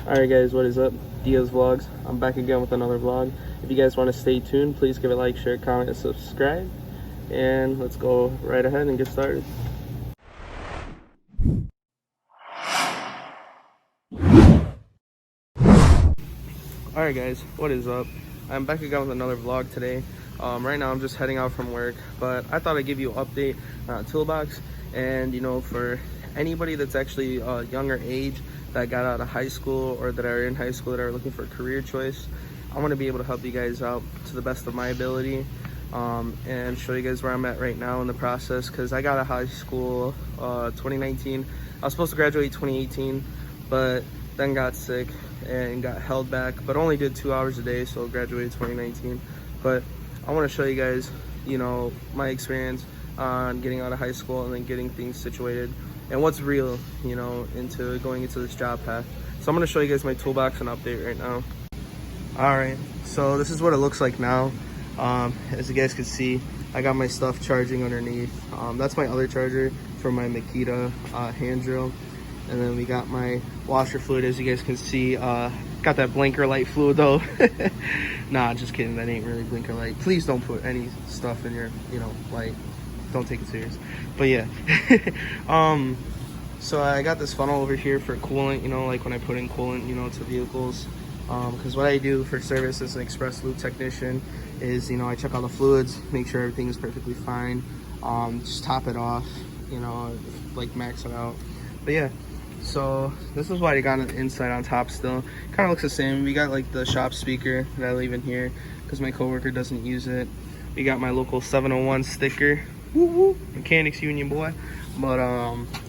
Alright guys, what is up? Diaz Vlogs. I'm back again with another vlog. If you guys want to stay tuned, please give it a like, share, comment, and subscribe. And let's go right ahead and get started. Alright guys, what is up? I'm back again with another vlog today. Right now I'm just heading out from work, but I thought I'd give you an update on Toolbox. And you know, for anybody that's actually younger age that got out of high school or that are in high school that are looking for a career choice, I want to be able to help you guys out to the best of my ability, and show you guys where I'm at right now in the process, because I got out of high school 2019. I was supposed to graduate 2018, but then got sick and got held back, but only did 2 hours a day, so graduated 2019. But I want to show you guys, you know, my experience on getting out of high school and then getting things situated and what's real, you know, into going into this job path. So I'm going to show you guys my toolbox and update right now. All right, so this is what it looks like now. As you guys can see, I got my stuff charging underneath. That's my other charger for my Makita hand drill. And then we got my washer fluid, as you guys can see. Got that blinker light fluid though. Nah, just kidding, that ain't really blinker light. Please don't put any stuff in your, you know, light. Don't take it serious. But yeah. So I got this funnel over here for coolant, you know, like when I put in coolant, you know, to vehicles. Because what I do for service as an express lube technician is, you know, I check all the fluids, make sure everything is perfectly fine, just top it off, you know, like max it out. But yeah, so this is what I got on the inside on top still. Kind of looks the same. We got like the shop speaker that I leave in here because my coworker doesn't use it. We got my local 701 sticker. Woo woo, Mechanics Union boy. But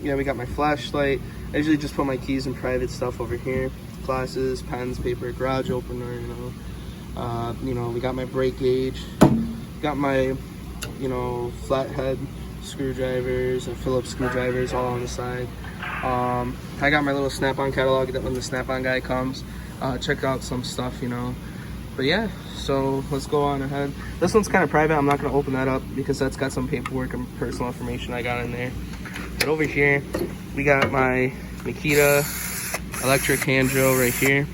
yeah, we got my flashlight. I usually just put my keys and private stuff over here. Glasses, pens, paper, garage opener, you know, we got my brake gauge, got my, you know, flathead screwdrivers and Phillips screwdrivers all on the side. I got my little Snap-on catalog that when the Snap-on guy comes, check out some stuff, you know. But yeah, so let's go on ahead. This one's kind of private. I'm not going to open that up because that's got some paperwork and personal information I got in there. But over here, we got my Makita electric hand drill right here.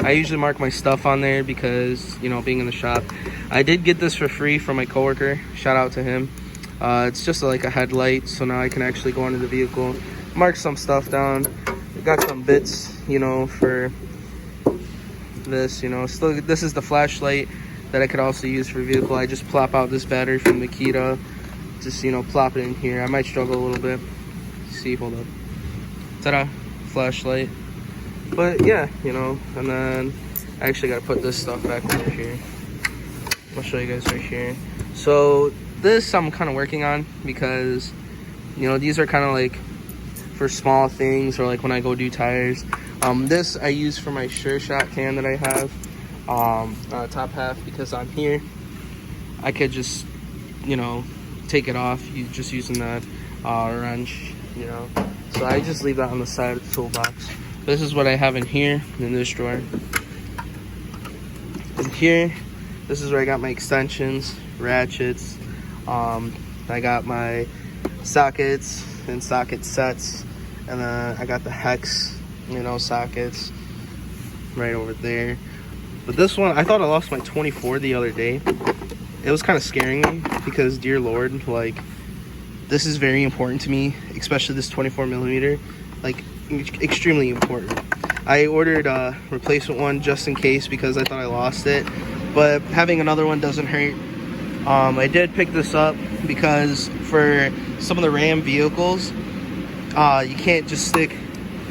I usually mark my stuff on there because, you know, being in the shop. I did get this for free from my coworker. Shout out to him. It's just like a headlight, so now I can actually go into the vehicle, mark some stuff down. I got some bits, you know, for this, you know. Still, this is the flashlight that I could also use for vehicle. I just plop out this battery from Makita, just, you know, plop it in here. I might struggle a little bit. See, hold up. Ta-da, flashlight. But yeah, you know, and then I actually got to put this stuff back over here. I'll show you guys right here. So this I'm kind of working on because, you know, these are kind of like for small things or like when I go do tires. This I use for my Sure Shot can that I have, top half, because on here I could just, you know, take it off just using that wrench, you know. So I just leave that on the side of the toolbox. This is what I have in here, in this drawer. In here, this is where I got my extensions, ratchets. I got my sockets and socket sets, and then I got the hex, you know, sockets right over there. But this one, I thought I lost my 24 the other day. It was kind of scaring me because, dear Lord, like, this is very important to me, especially this 24 millimeter, like extremely important. I ordered a replacement one just in case because I thought I lost it, but having another one doesn't hurt. I did pick this up because for some of the Ram vehicles, you can't just stick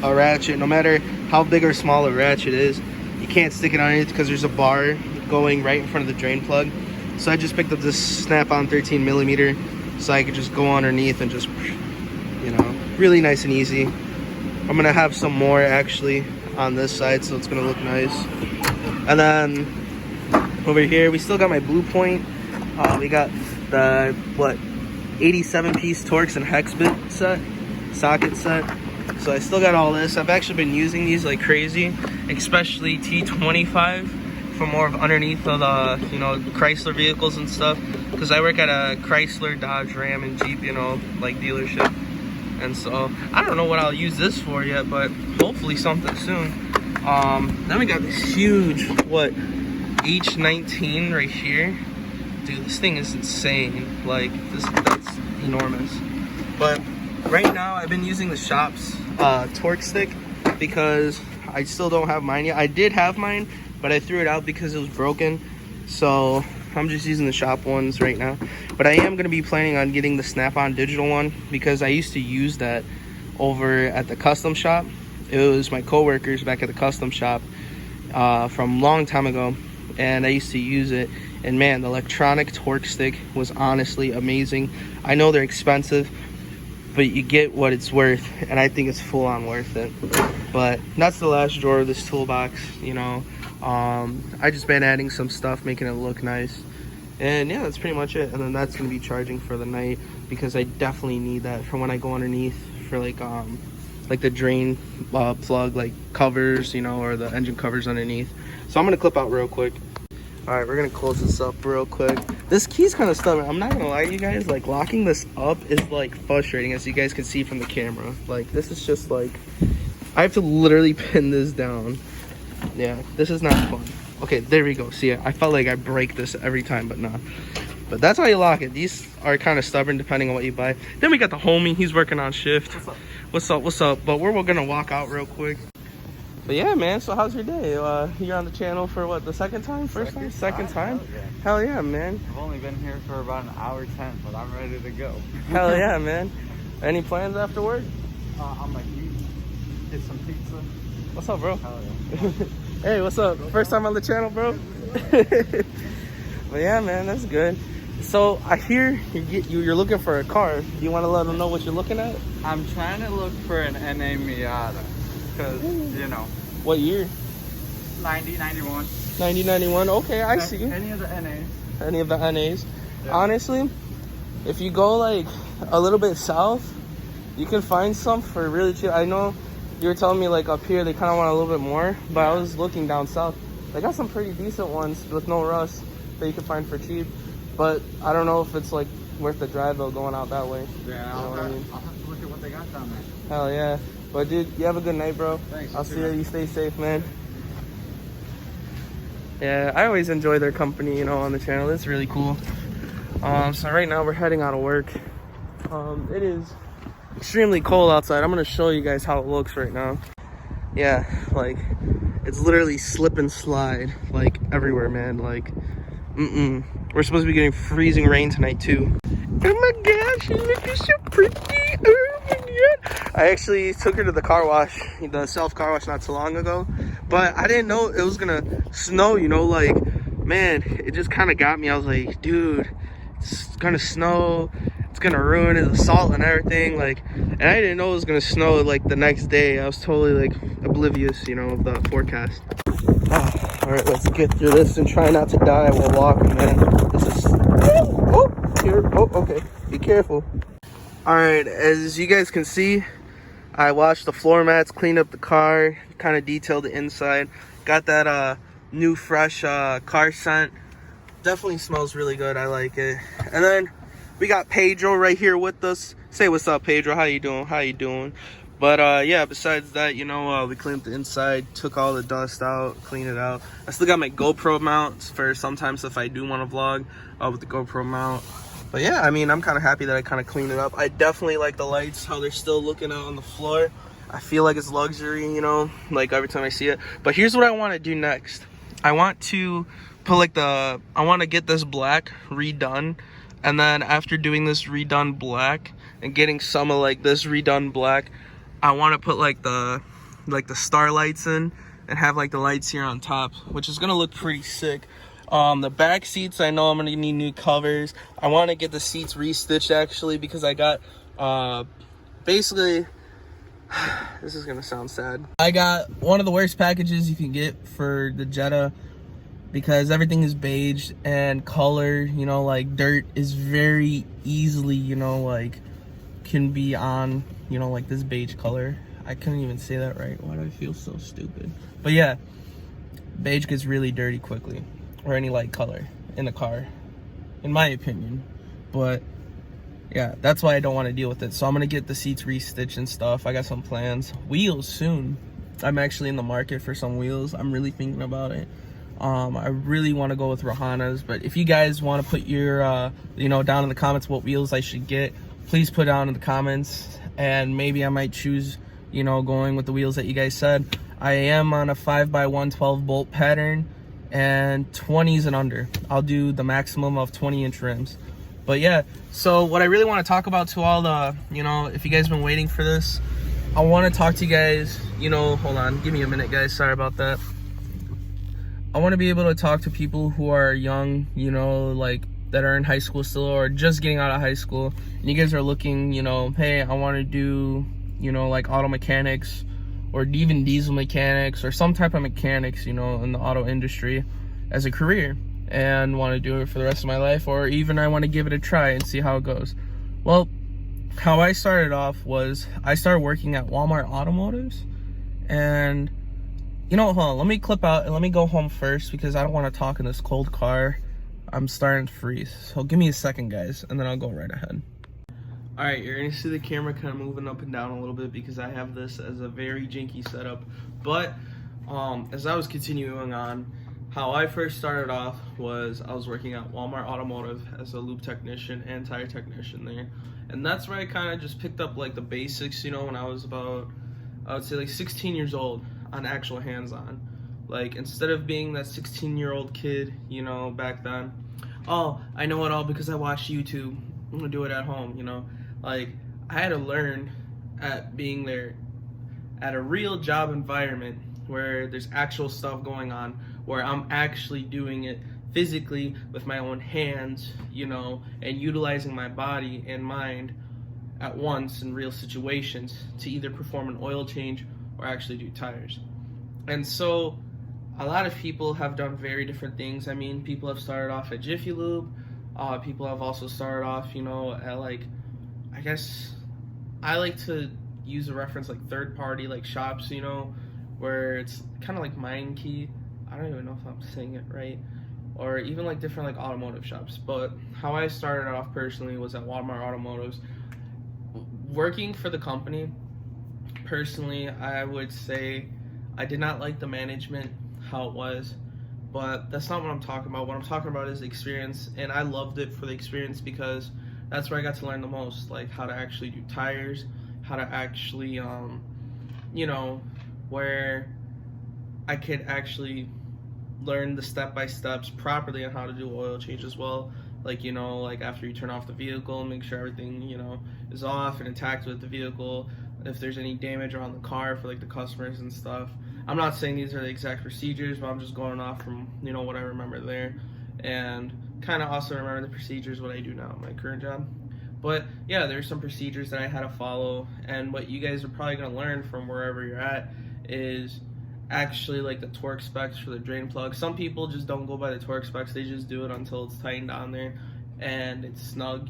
a ratchet, no matter how big or small a ratchet is, you can't stick it on it because there's a bar going right in front of the drain plug. So I just picked up this Snap-on 13 millimeter so I could just go underneath and just, you know, really nice and easy. I'm gonna have some more actually on this side, so it's gonna look nice. And then over here we still got my Blue Point. We got the 87 piece Torx and hex bit set, socket set. So I still got all this. I've actually been using these like crazy, especially T25 for more of underneath of the, you know, Chrysler vehicles and stuff, because I work at a Chrysler, Dodge, Ram, and Jeep, you know, like dealership. And so I don't know what I'll use this for yet, but hopefully something soon. Then we got this huge, what, H19 right here. Dude, this thing is insane. Like, that's enormous. But right now, I've been using the shop's torque stick because I still don't have mine yet. I did have mine, but I threw it out because it was broken. So I'm just using the shop ones right now. But I am going to be planning on getting the Snap-on digital one because I used to use that over at the custom shop. It was my coworkers back at the custom shop from a long time ago, and I used to use it. And man, the electronic torque stick was honestly amazing. I know they're expensive, but you get what it's worth, and I think it's full on worth it. But that's the last drawer of this toolbox, you know. I just been adding some stuff, making it look nice. And yeah, that's pretty much it. And then that's gonna be charging for the night because I definitely need that for when I go underneath for like the drain plug, like covers, you know, or the engine covers underneath. So I'm gonna clip out real quick. All right, we're gonna close this up real quick. This key's kind of stubborn. I'm not gonna lie to you guys, like locking this up is like frustrating, as you guys can see from the camera. Like this is just like, I have to literally pin this down. Yeah, this is not fun. Okay, there we go. See, I felt like I break this every time, but nah. But that's how you lock it. These are kind of stubborn depending on what you buy. Then we got the homie, he's working on shift. What's up? But we're gonna walk out real quick. But yeah, man, so how's your day? You're on the channel for what, the second time? First time? Second time? Hell yeah, man. I've only been here for about an hour 10, but I'm ready to go. Hell yeah, man. Any plans after work? I'm like, get some pizza. What's up, bro? Hell yeah. Hey, what's up? First time on the channel, bro? But yeah, man, that's good. So I hear you're looking for a car. Do you want to let them know what you're looking at? I'm trying to look for an NA Miata. Because, you know. What year? 90, 91. 90, 91. Okay, I see. Any of the NAs. Any of the NAs. Yeah. Honestly, if you go like a little bit south, you can find some for really cheap. I know you were telling me like up here they kind of want a little bit more, but I was looking down south. They got some pretty decent ones with no rust that you can find for cheap. But I don't know if it's like worth the drive though, going out that way. Yeah, you know what I mean? I'll have to look at what they got down there. Hell yeah. But dude, you have a good night, bro. Thanks. I'll see you. You stay safe, man. Yeah, I always enjoy their company, you know, on the channel. It's really cool. So right now we're heading out of work. It is extremely cold outside. I'm gonna show you guys how it looks right now. Yeah, like it's literally slip and slide like everywhere, man. Like, we're supposed to be getting freezing rain tonight too. Oh my gosh, you look so pretty. Oh my god. I actually took her to the car wash, the self car wash, not so long ago, but I didn't know it was gonna snow, you know, like, man, it just kind of got me. I was like, dude, it's gonna snow, it's gonna ruin it, the salt and everything, like, and I didn't know it was gonna snow like the next day. I was totally like oblivious, you know, of the forecast. All right, let's get through this and try not to die while walking, man. This is, okay, be careful. All right, as you guys can see, I washed the floor mats, cleaned up the car, kind of detailed the inside, got that new fresh car scent. Definitely smells really good. I like it. And then we got Pedro right here with us. Say what's up, Pedro. How you doing? But yeah, besides that, you know, we cleaned up the inside, took all the dust out, cleaned it out. I still got my GoPro mounts for sometimes if I do want to vlog with the GoPro mount. But yeah, I mean, I'm kind of happy that I kind of cleaned it up. I definitely like the lights, how they're still looking out on the floor. I feel like it's luxury, you know, like every time I see it. But here's what I want to do next. I want to put like I want to get this black redone. And then after doing this redone black and getting some of like this redone black, I want to put like the star lights in and have like the lights here on top, which is going to look pretty sick. The back seats, I know I'm gonna need new covers. I want to get the seats restitched actually, because I got basically this is gonna sound sad. I got one of the worst packages you can get for the Jetta because everything is beige and color, you know, like dirt is very easily, you know, like can be on, you know, like this beige color. I couldn't even say that right. Why do I feel so stupid? But yeah, beige gets really dirty quickly, or any light color in the car, in my opinion. But yeah, that's why I don't want to deal with it. So I'm gonna get the seats restitched and stuff. I got some plans. Wheels soon. I'm actually in the market for some wheels. I'm really thinking about it. I really want to go with Rohanas, but if you guys want to put your, down in the comments what wheels I should get, please put down in the comments, and maybe I might choose, going with the wheels that you guys said. I am on a 5x1 12 bolt pattern, and 20s and under. I'll do the maximum of 20-inch rims. But yeah, so what I really want to talk about to all the, if you guys been waiting for this, I want to talk to you guys, hold on, give me a minute, guys, sorry about that. I want to be able to talk to people who are young, like that are in high school still or just getting out of high school. And you guys are looking, hey, I want to do, like auto mechanics or even diesel mechanics or some type of mechanics, in the auto industry as a career and want to do it for the rest of my life, or even I want to give it a try and see how it goes. Well, how I started off was I started working at Walmart Automotives, and hold on, let me clip out and let me go home first because I don't want to talk in this cold car. I'm starting to freeze. So give me a second, guys, and then I'll go right ahead. All right, you're gonna see the camera kind of moving up and down a little bit because I have this as a very janky setup. But as I was continuing on, how I first started off was I was working at Walmart Automotive as a lube technician and tire technician there. And that's where I kind of just picked up like the basics, when I was about, I would say like 16 years old. On actual hands-on, like instead of being that 16-year-old kid, back then, oh, I know it all because I watched YouTube. I'm gonna do it at home, like I had to learn at being there at a real job environment where there's actual stuff going on, where I'm actually doing it physically with my own hands, and utilizing my body and mind at once in real situations to either perform an oil change or actually do tires. And so a lot of people have done very different things. I mean, people have started off at Jiffy Lube. People have also started off, at like, I guess I like to use a reference like third party, like shops, where it's kind of like Mind Key. I don't even know if I'm saying it right. Or even like different like automotive shops. But how I started off personally was at Walmart Automotives. Working for the company, personally, I would say I did not like the management, how it was, but that's not what I'm talking about. What I'm talking about is the experience, and I loved it for the experience because that's where I got to learn the most, like how to actually do tires, how to actually, where I could actually learn the step-by-steps properly on how to do oil change as well. Like, like after you turn off the vehicle, make sure everything, is off and intact with the vehicle. If there's any damage around the car for like the customers and stuff. I'm not saying these are the exact procedures, but I'm just going off from, what I remember there. And kind of also remember the procedures, what I do now in my current job. But yeah, there's some procedures that I had to follow. And what you guys are probably going to learn from wherever you're at is actually like the torque specs for the drain plug. Some people just don't go by the torque specs. They just do it until it's tightened on there and it's snug,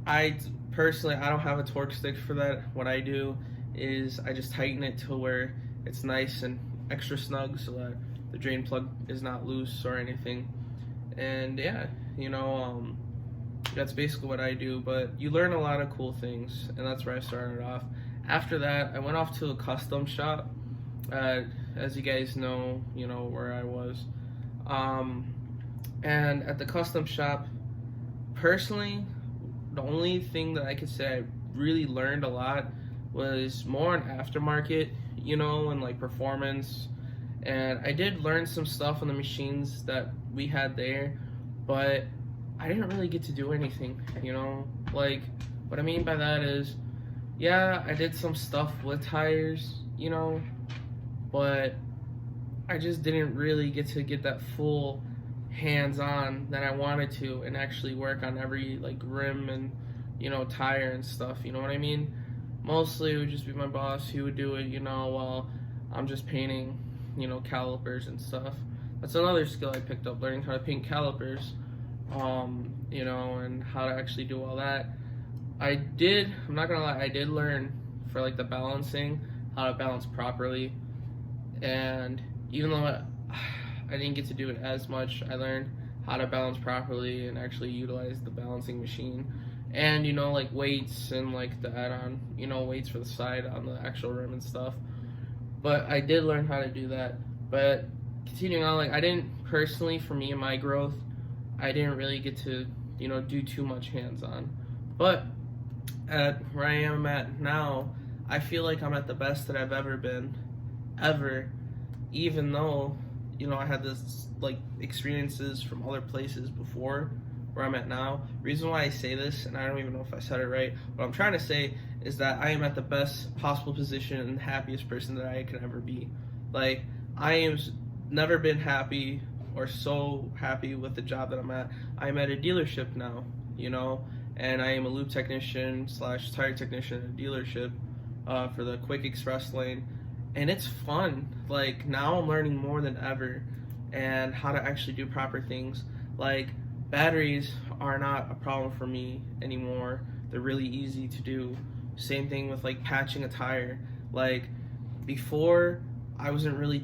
I personally, I don't have a torque stick for that. What I do is I just tighten it to where it's nice and extra snug so that the drain plug is not loose or anything. And yeah, that's basically what I do. But you learn a lot of cool things, and that's where I started off. After that, I went off to a custom shop. As you guys know, where I was. And at the custom shop, personally, the only thing that I could say I really learned a lot was more on aftermarket, and like performance. And I did learn some stuff on the machines that we had there, but I didn't really get to do anything, Like, what I mean by that is, yeah, I did some stuff with tires, but I just didn't really get to get that full hands-on that I wanted to and actually work on every like rim and tire and stuff, you know what I mean? Mostly it would just be my boss. He would do it, while I'm just painting, calipers and stuff. That's another skill I picked up, learning how to paint calipers, and how to actually do all that. I'm not gonna lie, I did learn for like the balancing, how to balance properly. And even though I didn't get to do it as much, I learned how to balance properly and actually utilize the balancing machine and you know, like weights and like the add-on, you know, weights for the side on the actual rim and stuff. But I did learn how to do that. But continuing on, like I didn't personally, for me and my growth, I didn't really get to, you know, do too much hands-on. But at where I am at now, I feel like I'm at the best that I've ever been, ever, even though, you know, I had this like experiences from other places before where I'm at now. Reason why I say this, and I don't even know if I said it right, what I'm trying to say is that I am at the best possible position and happiest person that I can ever be. Like, I am never been happy or so happy with the job that I'm at. I'm at a dealership now, you know, and I am a lube technician / tire technician at a dealership for the Quick Express lane, and it's fun. Like, now I'm learning more than ever and how to actually do proper things. Like, batteries are not a problem for me anymore. They're really easy to do. Same thing with like patching a tire. Like, before I wasn't really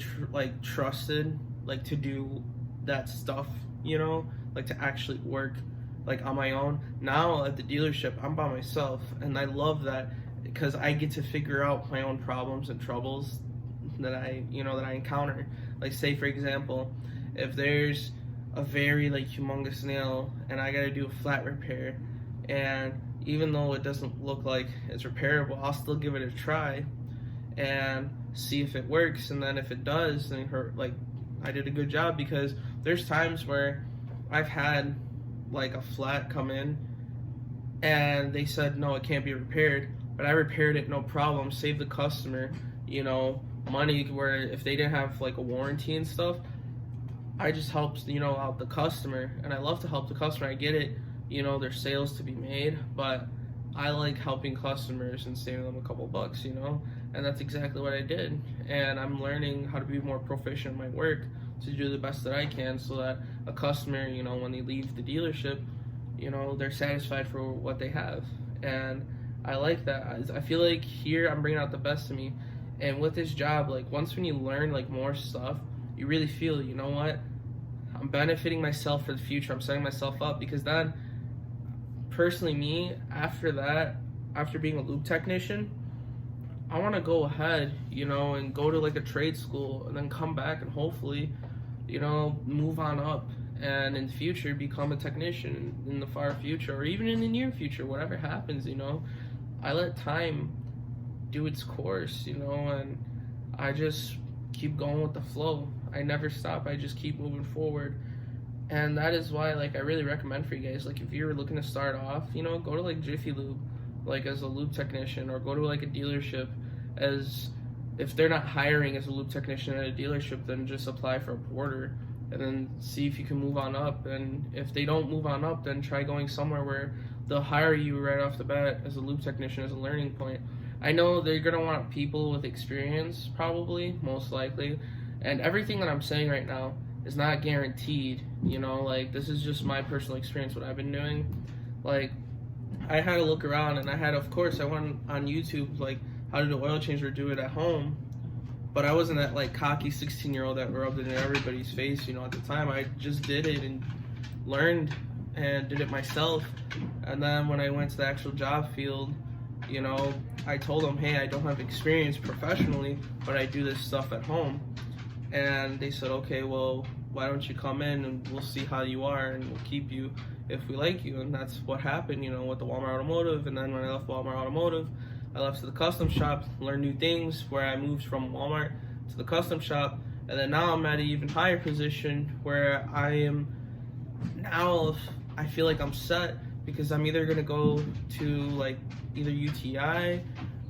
trusted like to do that stuff, you know, like to actually work like on my own. Now at the dealership, I'm by myself, and I love that because I get to figure out my own problems and troubles that I encounter. Like, say for example, if there's a very like humongous nail and I gotta do a flat repair, and even though it doesn't look like it's repairable, I'll still give it a try and see if it works. And then if it does, then I did a good job, because there's times where I've had like a flat come in and they said no, it can't be repaired, but I repaired it no problem, saved the customer, you know, money, where if they didn't have like a warranty and stuff, I just helped, you know, out the customer. And I love to help the customer. I get it, you know, there's sales to be made, but I like helping customers and saving them a couple bucks, you know, and that's exactly what I did. And I'm learning how to be more proficient in my work to do the best that I can, so that a customer, you know, when they leave the dealership, you know, they're satisfied for what they have. And I like that. I feel like here I'm bringing out the best of me. And with this job, like, once when you learn like more stuff, you really feel, you know what, I'm benefiting myself for the future. I'm setting myself up, because then, personally me, after that, after being a lube technician, I want to go ahead, you know, and go to like a trade school, and then come back and hopefully, you know, move on up, and in the future become a technician in the far future, or even in the near future, whatever happens, you know. I let time do its course, you know, and I just keep going with the flow. I never stop. I just keep moving forward. And that is why, like, I really recommend for you guys, like, if you're looking to start off, you know, go to like Jiffy Lube, like as a lube technician, or go to like a dealership. As if they're not hiring as a lube technician at a dealership, then just apply for a porter, and then see if you can move on up. And if they don't move on up, then try going somewhere where they'll hire you right off the bat as a lube technician, as a learning point. I know they're gonna want people with experience, probably, most likely, and everything that I'm saying right now is not guaranteed, you know. Like, this is just my personal experience, what I've been doing. Like, I had to look around, and of course I went on YouTube, like, how to do oil change or do it at home, but I wasn't that like cocky 16-year-old that rubbed it in everybody's face, you know. At the time, I just did it and learned and did it myself. And then when I went to the actual job field, you know, I told them, hey, I don't have experience professionally, but I do this stuff at home. And they said, okay, well, why don't you come in and we'll see how you are, and we'll keep you if we like you. And that's what happened, you know, with the Walmart Automotive. And then when I left Walmart Automotive, I left to the custom shop, learned new things, where I moved from Walmart to the custom shop. And then now I'm at an even higher position, where I am now, I feel like I'm set, because I'm either going to go to like either UTI,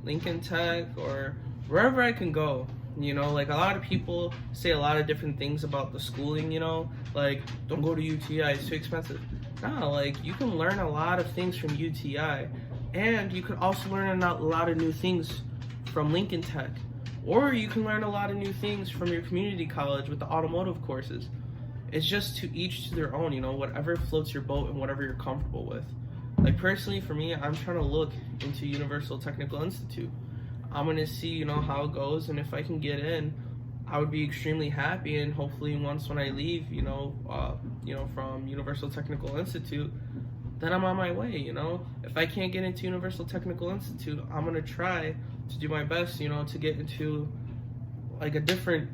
Lincoln Tech, or wherever I can go. You know, like, a lot of people say a lot of different things about the schooling, you know, like, don't go to UTI, it's too expensive. No, like, you can learn a lot of things from UTI, and you can also learn a lot of new things from Lincoln Tech, or you can learn a lot of new things from your community college with the automotive courses. It's just to each to their own, you know, whatever floats your boat and whatever you're comfortable with. Like, personally, for me, I'm trying to look into Universal Technical Institute. I'm going to see, you know, how it goes, and if I can get in, I would be extremely happy. And hopefully once when I leave, you know, from Universal Technical Institute, then I'm on my way, If I can't get into Universal Technical Institute, I'm going to try to do my best, to get into like a different,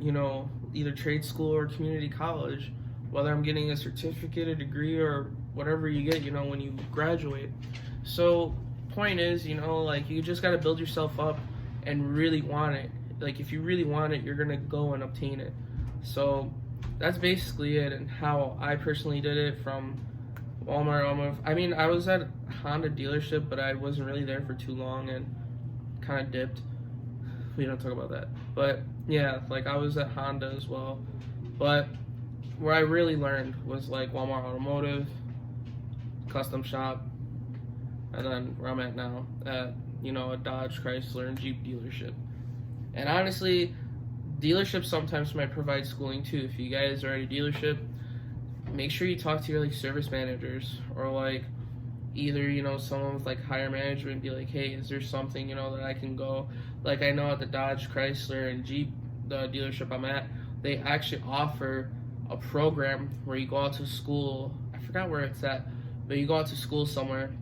either trade school or community college, whether I'm getting a certificate, a degree, or whatever you get, when you graduate. So, point is, like you just got to build yourself up and really want it. Like if you really want it, you're going to go and obtain it. So, that's basically it, and how I personally did it from Walmart. I mean, I was at Honda dealership, but I wasn't really there for too long and kind of dipped. We don't talk about that. But yeah, like I was at Honda as well. But where I really learned was like Walmart Automotive, Custom Shop, and then where I'm at now at, a Dodge, Chrysler, and Jeep dealership. And honestly, dealerships sometimes might provide schooling too. If you guys are at a dealership, make sure you talk to your like service managers, or like either someone with like higher management, be like, hey, is there something that I can go, like I know at the Dodge, Chrysler, and Jeep, the dealership I'm at, they actually offer a program where you go out to school. I forgot where it's at, but you go out to school somewhere,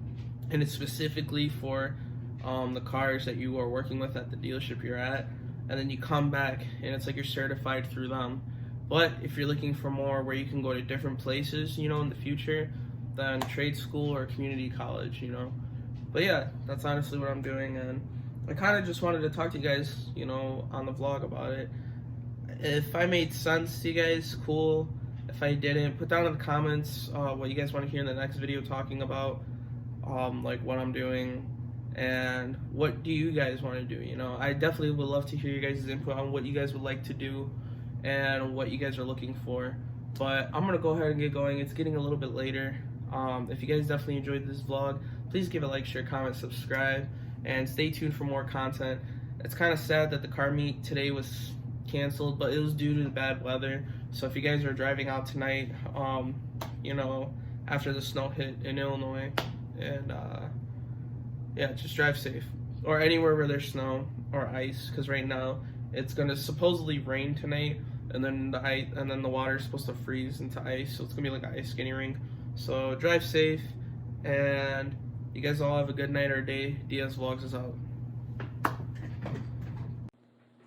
and it's specifically for the cars that you are working with at the dealership you're at, and then you come back and it's like you're certified through them. But if you're looking for more where you can go to different places, in the future, than trade school or community college, But yeah, that's honestly what I'm doing, and I kind of just wanted to talk to you guys, on the vlog about it. If I made sense to you guys, cool. If I didn't, put down in the comments what you guys want to hear in the next video talking about, like what I'm doing, and what do you guys want to do, I definitely would love to hear you guys' input on what you guys would like to do and what you guys are looking for. But I'm gonna go ahead and get going. It's getting a little bit later. If you guys definitely enjoyed this vlog, please give it a like, share, comment, subscribe, and stay tuned for more content. It's kind of sad that the car meet today was canceled, but it was due to the bad weather. So if you guys are driving out tonight, after the snow hit in Illinois, and yeah, just drive safe, or anywhere where there's snow or ice, because right now it's gonna supposedly rain tonight, and then the water is supposed to freeze into ice, so it's gonna be like an ice skating rink. So drive safe, and you guys all have a good night or day. Diaz Vlogs is out.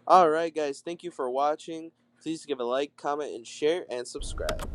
Alright guys, thank you for watching. Please give a like, comment, and share, and subscribe.